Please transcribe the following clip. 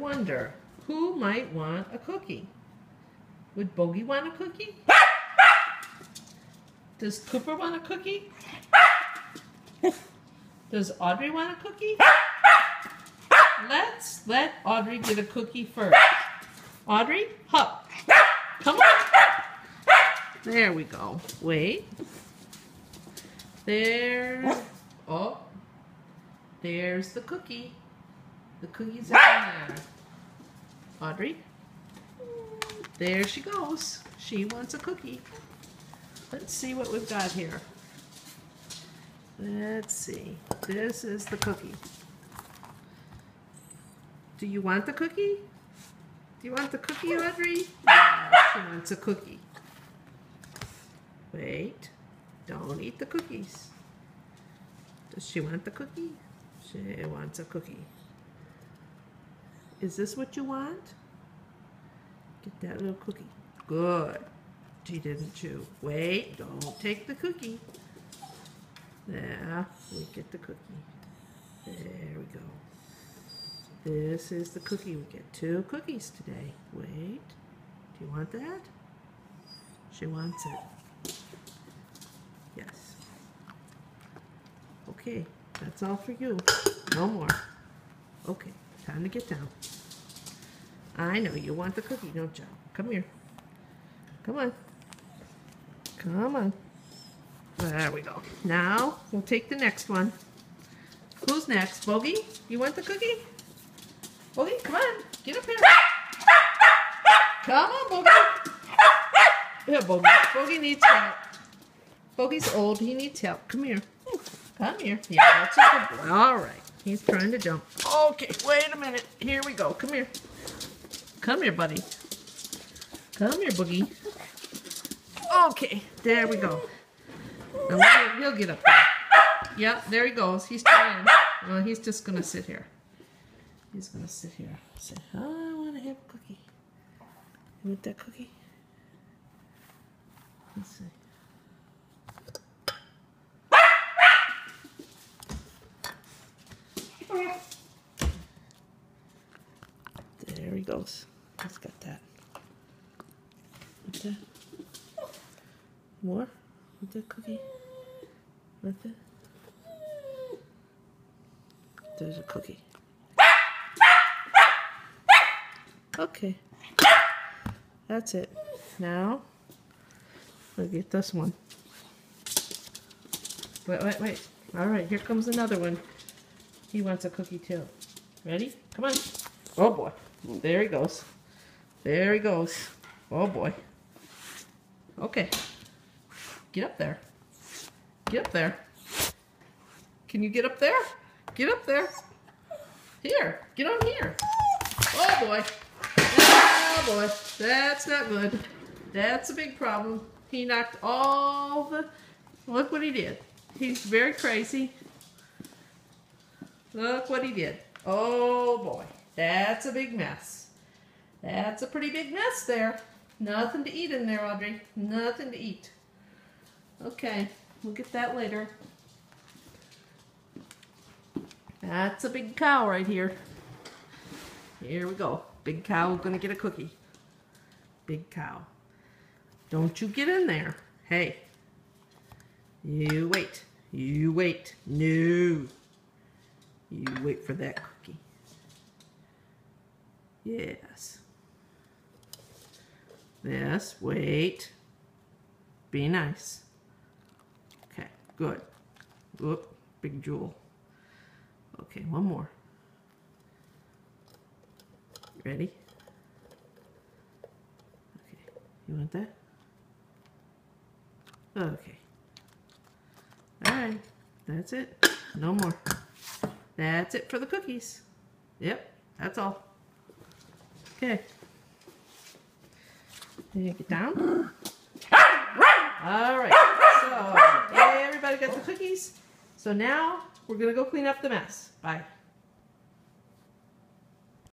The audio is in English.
wonder who might want a cookie. Would Bogey want a cookie? Does Cooper want a cookie? Does Audrey want a cookie? Let's let Audrey get a cookie first. Audrey, hop. Come on. There we go. Wait. There. Oh. There's the cookie. The cookie's in there. Audrey. There she goes. She wants a cookie. Let's see what we've got here. Let's see. This is the cookie. Do you want the cookie? Do you want the cookie, Audrey? Yeah, she wants a cookie. Wait. Don't eat the cookies. Does she want the cookie? She wants a cookie. Is this what you want? Get that little cookie. Good. She didn't chew. Wait, don't take the cookie. There, we get the cookie. There we go. This is the cookie. We get 2 cookies today. Wait, do you want that? She wants it. Yes. Okay, that's all for you. No more. Okay, time to get down. I know you want the cookie, don't you? Come here. Come on. Come on. There we go. Now, we'll take the next one. Who's next? Bogey? You want the cookie? Bogey, come on. Get up here. Come on, Bogey. Yeah, Bogey. Bogey needs help. Bogey's old. He needs help. Come here. Come here. Yeah, that's a good boy. All right. He's trying to jump. Okay, wait a minute. Here we go. Come here. Come here, buddy. Come here, Boogie. Okay, there we go. Now he'll get up there. Yep, there he goes. He's trying. Well, he's just going to sit here. He's going to sit here. Say, I want to have a cookie. You want that cookie? Let's see. There he goes. He's got that. Want that? More? Want that cookie? Want that? There's a cookie. Okay. That's it. Now, we'll get this one. Wait. All right, here comes another one. He wants a cookie too. Ready? Come on. Oh boy. There he goes. There he goes. Oh boy. Okay. Get up there. Get up there. Can you get up there? Get up there. Here. Get on here. Oh boy. Oh boy. That's not good. That's a big problem. He knocked all the... Look what he did. He's very crazy. Look what he did. Oh boy. That's a big mess. That's a pretty big mess there. Nothing to eat in there, Audrey. Nothing to eat. Okay, we'll get that later. That's a big cow right here. Here we go. Big cow gonna get a cookie. Big cow. Don't you get in there. Hey. You wait. You wait. No. You wait for that cookie. Yes. Yes, wait. Be nice. Okay, good. Whoop, big jewel. Okay, one more. Ready? Okay, you want that? Okay. Alright, that's it. No more. That's it for the cookies. Yep, that's all. Okay. Can you get down? Alright, so everybody got the cookies. So now we're going to go clean up the mess. Bye.